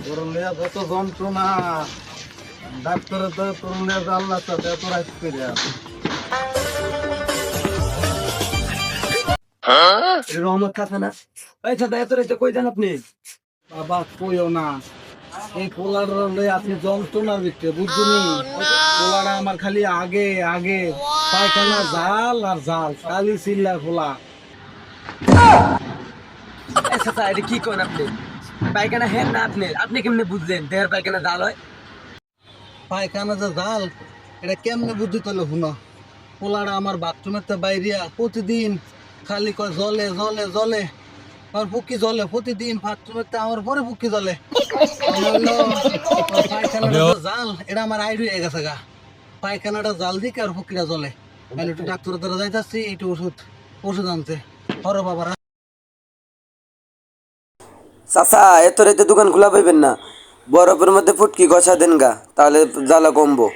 করলিয়া কত যন্ত্রণা, ডাক্তারে তো করলিয়া আল্লাহ সাথে এত রাইট করে রহমত খাতা না এই সাথে এত রাইতে কই যান আপনি? বাবা কইও না, এই পোলার লয়ে আপনি যন্ত্রণার ভিতরে বুঝুনি। পোলারা আমার খালি আগে আগে পায়খানা জাল আর জাল, খালি চিল্লা পোলা। এই সাথে এটা কি করেন আপনি? পায়খানা হেন না আপনি? আপনি কেমনে বুঝলেন দেহের পায়খানা জাল হয়? পায়খানা যে জাল এটা কেমনে বুদ্ধি তলে শুনো। পোলারা আমার বাথরুমের তো বাইরিয়া প্রতিদিন খালি কয় জলে জলে জলে, আমার ফুকি জলে প্রতিদিন বাথরুমের তো আমার পরে ফুকি জলে। পায়খানাটা যে জাল এটা আমার আইড হয়ে গেছে গা। পায়খানাটা জাল দিকে আর ফুকিটা জলে। আমি একটু ডাক্তারের দ্বারা যাইতাছি, একটু ওষুধ ওষুধ আনতে। হরো বাবারা। চাচা এত রাইতে দোকান খোলা পাইবেন না, বরফের মধ্যে ফুটকি গছা দেন গা, তাহলে জ্বালা কমবো।